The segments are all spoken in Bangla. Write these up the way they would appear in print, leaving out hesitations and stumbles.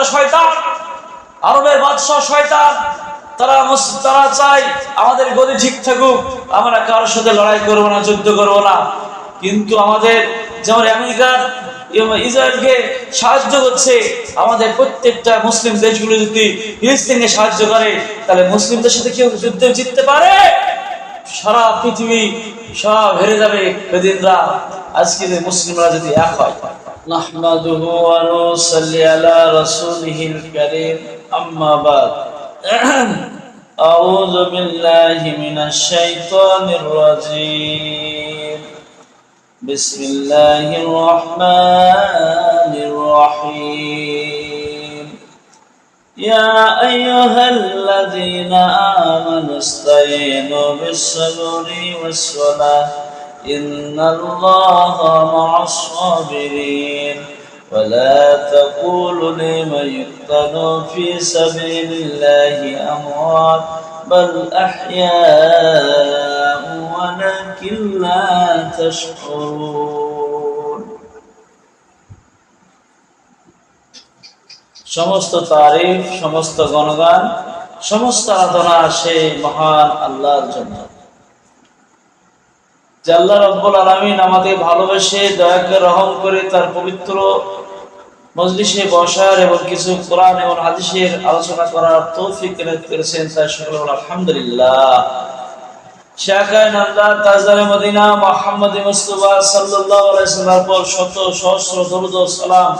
তারা শয়তান, আরবের বাদশাহ শয়তান। তারা চায় আমাদের গদি ঠিক থাকুক, আমরা কারোর সাথে লড়াই করবো না, যুদ্ধ করবো না। কিন্তু আমাদের যেমন আমেরিকার ইসরায়েলকে সাহায্য করছে, আমাদের প্রত্যেকটা মুসলিম দেশগুলো যদি ফিলিস্তিনকে সাহায্য করে, তাহলে মুসলিমদের সাথে কেউ যুদ্ধে জিততে পারে? সারা পৃথিবী সব হেরে যাবে বেদিনরা। আজকে মুসলিমরা যদি এক হয়। নাহমাদুহু ওয়া নুসাল্লি আলা রাসূলিহিল কারীম, আম্মা বাদ। আউযু বিল্লাহি মিনাশ শাইতানির রাজীম। বিসমিল্লাহির রহমানির রহিম। ইয়া আইয়ুহাল্লাযীনা আমানু ইসতাঈনু বিস-সাবরি ওয়াস-সালাহ ইন্নাল্লাহা মা'আস-সাবিরিন ওয়া লা তাকুলু লিমান ইউক্তালু ফী সাবিলিল্লাহি আমওয়াত বাল আহইয়াউ ওয়ালাকিন লা তাশকুরুন। সমস্ত তারিফ, সমস্ত গণগান, সমস্ত আরাধনা সেই মহান আল্লাহর জন্য, যে আল্লাহ রাব্বুল আলামিন আমাদের ভালোবেসে দয়া করে রহম করে তার পবিত্র মজলিসে বসার এবং কিছু কোরআন এবং হাদিসের আলোচনা করার তৌফিক করেছেন। তাই সকলে বলি আলহামদুলিল্লাহ। শাকায় নামদার তাজদারে মদিনা মুহাম্মদ মুস্তাফা সাল্লাল্লাহু আলাইহি ওয়াসাল্লামের পর শত সহস্র দরুদ ও সালাম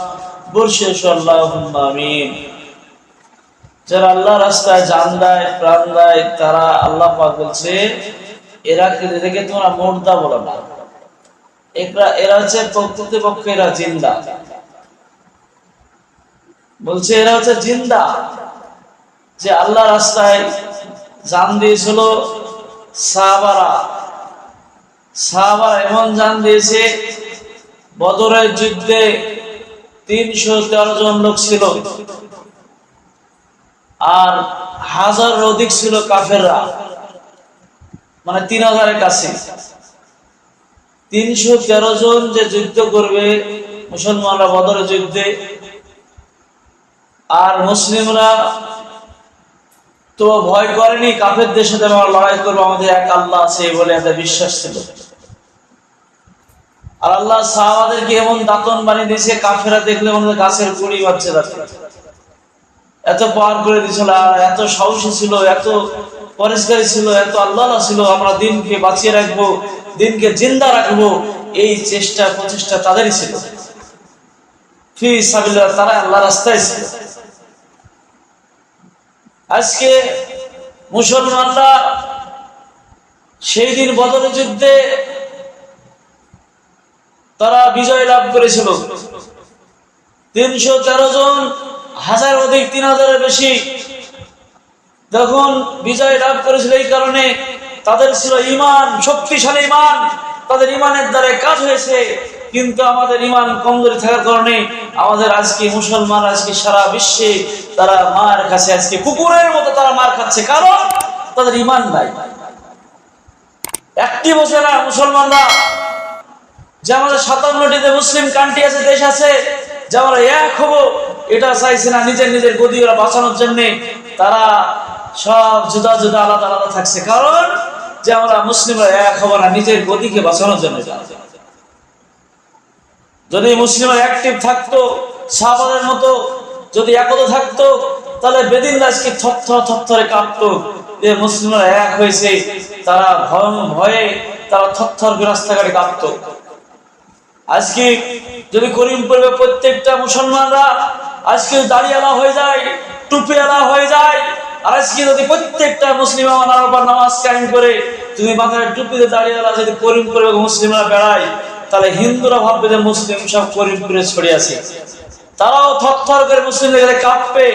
বর্ষিত আল্লাহুম্মা আমিন। যারা আল্লাহ রাস্তায় জান দেয়, প্রাণ দেয়, তারা আল্লাহ পাক বলছে এদেরকে তোমরা মুর্দা বলো না, এরা হচ্ছে প্রকৃতপক্ষে এরা জিন্দা। বলছে এরা হচ্ছে জিন্দা, যে আল্লাহ রাস্তায় জান দিয়েছিল সাহাবারা এমন জান দিয়েছে, বদরের যুদ্ধে 313 জন লোক ছিল, আর 1000 অধিক ছিল কাফেররা, মানে 3000-এর কাছে। 313 জন যে যুদ্ধ করবে মুসলমানরা বদরের যুদ্ধে, আর মুসলিমরা তো ভয় করেনি, কাফেরদের সাথে আমরা লড়াই করবো, আমাদের এক আল্লাহ আছে বলে একটা বিশ্বাস ছিল। আর আল্লাহ সাহাবাদেরকে এমন দাতন বানিয়ে দিয়েছে, কাফেররা দেখলে আমাদের গাছের গুড়ি বাচ্চা যাচ্ছে, এত পাওয়ার করে দিয়েছিল, আর এত সাহসী ছিল, এত পরিষ্কারী ছিল, এত আল্লাহ ছিল, আমরা দিনকে বাঁচিয়ে রাখবো, দিনকে জিন্দা রাখবো, এই চেষ্টা প্রচেষ্টা তাদেরই ছিল। ফি সাবিলিল্লাহ, তারা আল্লাহ রাস্তায় ছিল। আজকে মুসলমানরা সেই দিন বদরের যুদ্ধে তারা বিজয় লাভ করেছিল। 313 জন, 1000 অধিক, 3000-এর বেশি যখন বিজয় লাভ করেছিল, এই কারণে তাদের ছিল ইমান, শক্তিশালী ইমান, তাদের ইমানের দ্বারা কাজ হয়েছে। কিন্তু আমাদের ইমান কমজোরি থাকার কারণে আমাদের আজকে মুসলমান আজকে সারা বিশ্বে তারা মার কাছে, আজকে কুকুরের মতো তারা মার খাচ্ছে, কারণ তাদের ইমান নাই। একটি বছর না মুসলমানরা, যে আমাদের 57টিতে মুসলিম কান্ট্রি আছে, দেশ আছে, যে আমরা এক হবো, এটা চাইছে না। নিজের গদি ওরা বাঁচানোর জন্য তারা সব জুদা জুদা আলাদা আলাদা থাকছে, কারণ যে আমরা মুসলিমরা এক হবো না, নিজের গদিকে বাঁচানোর জন্য। যদি মুসলিমরা অ্যাক্টিভ থাকতো, সাহাবাদের মতো যদি একতা থাকতো, তাহলে বেদিনরা আজকে থরথরে কাঁপতো, যে মুসলিমরা এক হয়েছে, তারা ভয়ে তারা থরথর করে রাস্তাঘাটে কাঁপতো। আজকে যদি করিমপুরে প্রত্যেকটা মুসলমানরা আজকে দাড়িওয়ালা হয়ে যায়, টুপিওয়ালা হয়ে যায়, আর আজকে যদি প্রত্যেকটা মুসলিম আমার উপর নামাজ কায়েম করে, তুমি মাথায় টুপিতে দাড়িওয়ালা যদি করিমপুরে মুসলিমরা বেড়ায়, তাহলে হিন্দুরা ভাববে যে মুসলিম সব করিমপুরে ছড়িয়ে আছে, তারাও থরথর করে মুসলিমদের কাঁপবে,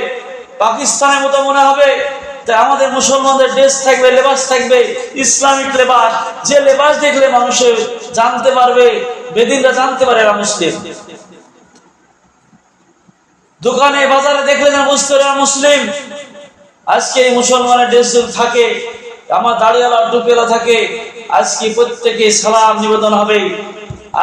পাকিস্তানের মতো মনে হবে। তাই আমাদের মুসলমানদের ড্রেস থাকবে, লেবাস থাকবে ইসলামিক লেবাস, যে লেবাস দেখলে মানুষের জানতে পারবে, বেদিনরা জানতে পারে এরা মুসলিম। দোকানে বাজারে দেখলে যেন বুঝতে পারে এরা মুসলিম। আজকে এই মুসলমানের ড্রেস থাকে, আমার দাড়িওয়ালা টুপিওয়ালা থাকে, আজকে প্রত্যেকে সালাম নিবেদন হবে,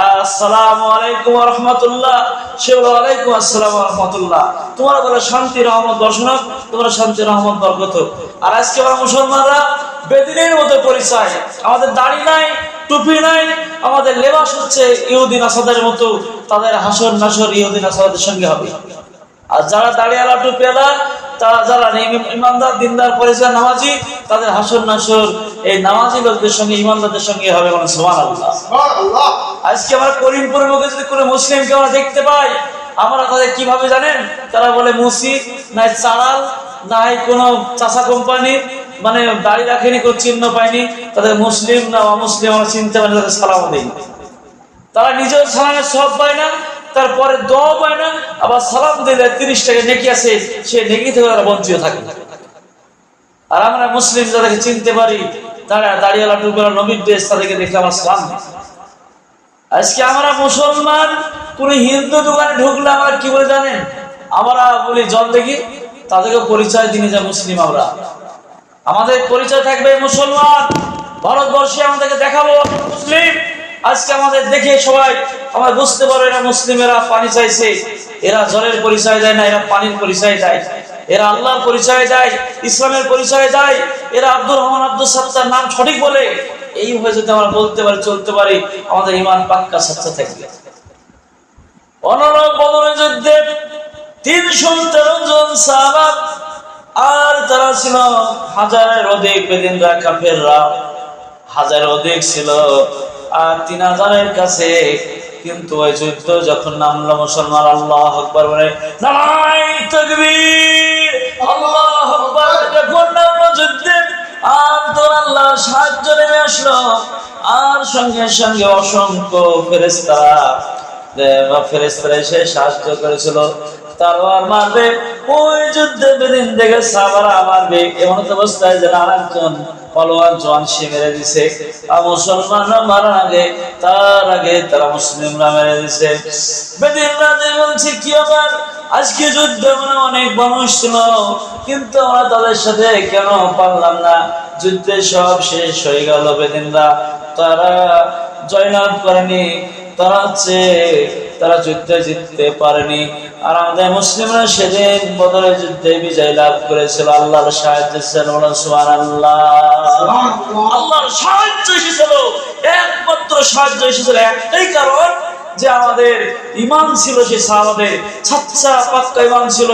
আসসালামু আলাইকুম ওয়া রাহমাতুল্লাহ, সে বলে ওয়ালাইকুম আসসালাম ওয়া রাহমাতুল্লাহ। তোমরা বলে শান্তি রহমত বর্ষণ হোক, তোমরা শান্তি রহমত বরকত হোক। আর আজকে আমরা মুসলমানরা বেদিনের মতো পরিচয়, আমাদের দাড়ি নাই, টুপি নাই, আমাদের লেবাস হচ্ছে ইহুদি নাসাদের মতো। তাদের হাসর নাসর ইহুদি নাসাদের সঙ্গে হবে। আর যারা দাড়িওয়ালা টুপিওয়ালা, তারা যারা ইমানদার দিনদার পরিচয় নামাজি, তাদের হাসর নাসর এই নামাজি লোকদের সঙ্গে ইমানদারদের সঙ্গে হবে। মানে সুবহানাল্লাহ। আজকে আমরা করিমপুরের মুখে যদি কোনো মুসলিমকে আমরা দেখতে পাই, আমরা তাদের কিভাবে জানেন? তারা বলে মুসি নাই চালাল নাই কোনো চাষা কোম্পানি, মানে দাড়ি রাখেনি, কোনো চিহ্ন পায়নি, তাদের মুসলিম না অমুসলিম আমরা চিনতে পারি, তাদের সালাম দেই। তারা নিজেও সালামের সব পায় না, তারপরে দোয়া পায় না, আবার সালাম দিলে 30 টাকা নেকি আছে, সে নেকি থেকে তারা বঞ্চিত থাকে। আর আমরা মুসলিম যাদেরকে চিনতে পারি, তারা দাড়িওয়ালা টুপিওয়ালা নবীর দেশ, তাদেরকে দেখে আমার সালাম দিই। আজকে আমরা মুসলমান কোন হিন্দু দোকানে ঢুকলে আমরা কি বলে জানেন? আমরা বলি জল দেখি, তাদেরকে পরিচয় দিনে যা মুসলিম। আমরা আমাদের পরিচয় থাকবে মুসলমান, ভারতবর্ষে আমাদেরকে দেখাবো মুসলিম। আজকে আমাদের দেখে সবাই আমরা বুঝতে পারবো এরা মুসলিম, এরা পানি চাইছে, এরা জলের পরিচয় দেয় না, এরা পানির পরিচয় দেয়, এরা আল্লাহর পরিচয় দেয়, ইসলামের পরিচয় দেয়, এরা আব্দুর রহমান আব্দুল সাত্তার নাম সঠিক বলে। এইভাবে যদি আমরা বলতে পারি, চলতে পারি, আমাদের ঈমান পাক্কা সচ্চা থাকবে। অনরক বদরের যুদ্ধে 313 জন সাহাবা, আর তারা ছিল হাজারের অধিক বেদিনরা, কাফেররা হাজারের অধিক ছিল, আর 3000-এর কাছে। কিন্তু ওই যুদ্ধ যখন নামলো, মুসলমান আল্লাহু আকবার বলে নারায়ে তাকবীর, আল্লাহু আকবার যখন নামলো যুদ্ধে, আর তো আল্লাহ সাহায্য নেমে আসলো। আর সঙ্গে সঙ্গে অসংখ্য ফেরেশতারা এসে সাহায্য করেছিল। তলোয়ার মারবে, ওই যুদ্ধে বেদিন থেকে সাহাবারা মারবে, এমন অবস্থায় যেন আরেকজন পালোয়ান জওয়ান সে মেরে দিছে। আর মুসলমানরা মারার আগে, তার আগে তারা মুসলিমরা মেরে দিছে। বেদিনরা বলছে কি আবার আজকে যুদ্ধে মানে অনেক মানুষ ছিল, কিন্তু আমরা তাদের সাথে কেন পারলাম না? যুদ্ধে সব শেষ হয়ে গেল, বেদিনরা তারা জয়লাভ করেনি, তারা যুদ্ধে জিততে পারেনি। আর আমাদের মুসলিমরা সেদিন বদরের যুদ্ধে বিজয় লাভ করেছিল। আল্লাহর সাহায্য ছিল, সুবহানাল্লাহ। আল্লাহর সাহায্য এসেছিল, একমাত্র সাহায্য এসেছিল একটাই কারণ, যে আমাদের ঈমান ছিল, সেই সাহাবাদের সচ্চা পাক্কা ঈমান ছিল।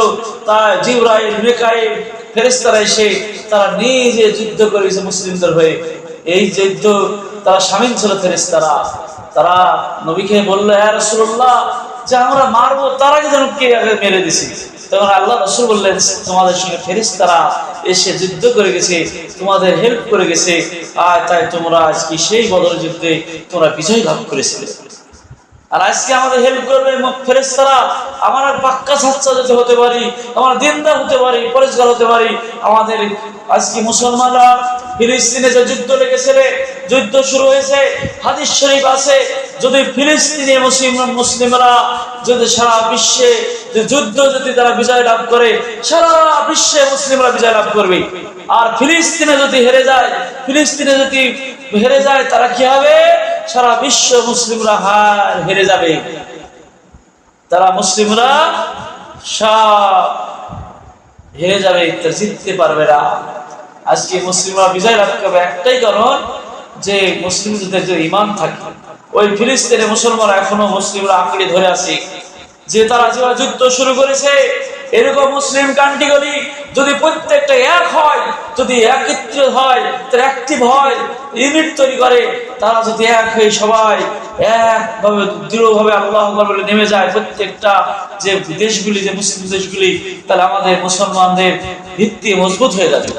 তাই জিবরাইল, মিকাইল ফেরেশতারা এসে তারা নিজে যুদ্ধ করেছে মুসলিমদের হয়ে। এই যুদ্ধ তারা শামিল ছিল ফেরেশতারা। তারা নবীকে বললো, ইয়া রাসূলুল্লাহ, যে আমরা মারবো, তার আগে যেন কে আগে মেরে দিছি। তখন আল্লাহ রাসূল বললেন, তোমাদের সঙ্গে ফেরেশতারা এসে যুদ্ধ করে গেছে, তোমাদের হেল্প করে গেছে, আর তাই তোমরা আজকে সেই বদর যুদ্ধে তোমরা বিজয় লাভ করেছিলে। আর আজকে আমাদের হেল্প করবে ফেরেশতারা। আমরা পাক্কা সাচ্চা যাতে হতে পারি, আমরা দিনদার হতে পারি, পরিষ্কার হতে পারি। আমাদের আজকে মুসলমানরা ফিলিস্তিনে যে যুদ্ধ লেগেছিল, যুদ্ধ শুরু হয়েছে, হাদিস শরীফ আছে, যদি ফিলিস্তিনে মুসলিমরা যদি সারা বিশ্বে যে যুদ্ধ যদি তারা বিজয় লাভ করে, সারা বিশ্বে মুসলিমরা বিজয় লাভ করবে। আর ফিলিস্তিনে যদি হেরে যায়, তারা কি হবে? সারা বিশ্ব মুসলিমরা হেরে যাবে, তারা মুসলিমরা সব হেরে যাবে, তারা জিততে পারবে না। আজকে মুসলিমরা বিজয় লাভ করবে একটাই কারণ, যে মুসলিমদের যে ঈমান থাকে। ওই ফিলিস্তিনে মুসলমানরা এখনো মুসলিমরা আঁকড়ে ধরে আছে, যে তারা যেভাবে যুদ্ধ শুরু করেছে, এরকম মুসলিম কান্ট্রিগুলি যদি প্রত্যেকটা এক হয়, যদি একত্রিত হয়, তারা অ্যাক্টিভ হয়, ইউনিট তৈরি করে, তারা যদি এক হয়ে সবাই একভাবে দৃঢ়ভাবে আল্লাহু আকবার বলে নেমে যায়, প্রত্যেকটা যে দেশগুলি, যে মুসলিম দেশগুলি, তাহলে আমাদের মুসলমানদের ভিত্তি মজবুত হয়ে যাবে,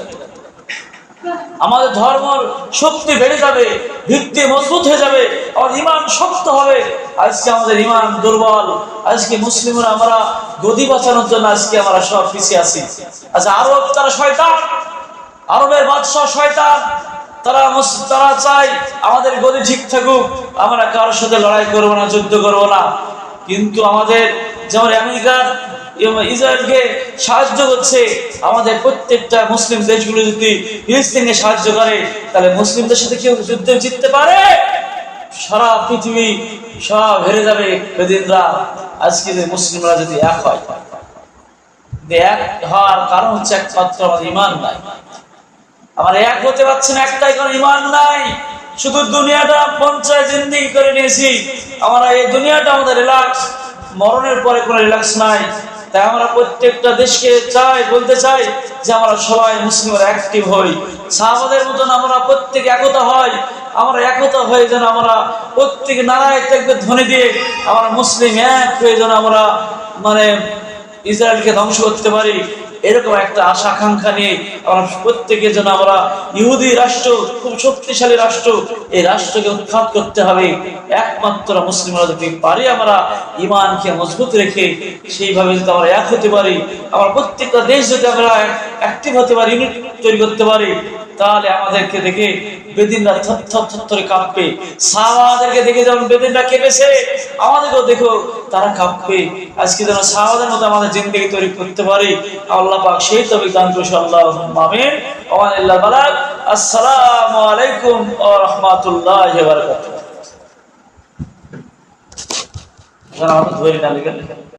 আমাদের ধর্মের শক্তি বেড়ে যাবে, ভিত্তি মজবুত হয়ে যাবে, আমাদের ঈমান শক্ত হবে। আজকে আমাদের ঈমান দুর্বল। আজকে মুসলিমরা আমরা গদি বাঁচানোর জন্য আজকে আমরা সব পিছিয়ে আছি। আচ্ছা, আরব তারা শয়তান, আরবের বাদশাহ শয়তান, তারা চাই আমাদের গদি ঠিক থাকুক, আমরা কারোর সাথে লড়াই করবো না, যুদ্ধ করবো না। কিন্তু আমাদের যেমন আমেরিকা ইসরায়েলকে সাহায্য করছে, আমাদের প্রত্যেকটা মুসলিম দেশগুলো যদি ফিলিস্তিনকে সাহায্য করে, তাহলে মুসলিমদের সাথে কেউ যুদ্ধে জিততে পারে? সারা পৃথিবী সব হেরে যাবে বেদিনরা। আজকে যে মুসলিমরা যদি এক হয়, এক হওয়ার কারণ হচ্ছে একমাত্র আমাদের ঈমান নাই। আমরা এক হতে পারছি না একটাই কারণ, ঈমান নাই। শুধু দুনিয়াটা পঞ্চায়েত জিন্দেগি করে নিয়েছি। আমরা এই দুনিয়াটা আমাদের রিল্যাক্স, মরণের পরে কোনো রিল্যাক্স নাই। তাই আমরা প্রত্যেকটা দেশকে বলতে চাই যে আমরা সবাই মুসলিমরা অ্যাক্টিভ হই, সাহাবাদের মতন আমরা প্রত্যেকে একতা হয়। আমরা একতা হয়ে যেন আমরা প্রত্যেকে নারায় তাকবীর ধ্বনি দিয়ে আমরা মুসলিম এক হয়ে যেন আমরা মানে ইসরায়েলকে ধ্বংস করতে পারি, এরকম একটা আশা আকাঙ্ক্ষা নিয়ে আমরা প্রত্যেকে যেন আমরা ইহুদি রাষ্ট্র, খুব শক্তিশালী রাষ্ট্র, এই রাষ্ট্রকে উৎখাত করতে হবে। একমাত্র মুসলিমরা যদি পারি আমরা ঈমানকে মজবুত রেখে সেইভাবে যদি আমরা এক হতে পারি, আমরা প্রত্যেকটা দেশ যদি আমরা অ্যাক্টিভ হতে পারি, ইউনিট তৈরি করতে পারি, তাহলে আমাদেরকে দেখে বেদিনরা থরথর কাঁপবে। সাহাবাদেরকে দেখে যেমন বেদিনরা কেঁপেছে, আমাদেরকেও দেখো তারা কাঁপবে। আজকে যেন সাহাবাদের মতো আমাদের জিন্দেগি তৈরি করতে পারি। আল্লাহ পাক সেই তৌফিক দান করুন। আল্লাহুম্মা আমিন। ওয়া আলিল্লাহ বালাগ। আসসালামু আলাইকুম ওয়া রাহমাতুল্লাহি ওয়া বারাকাতুহু।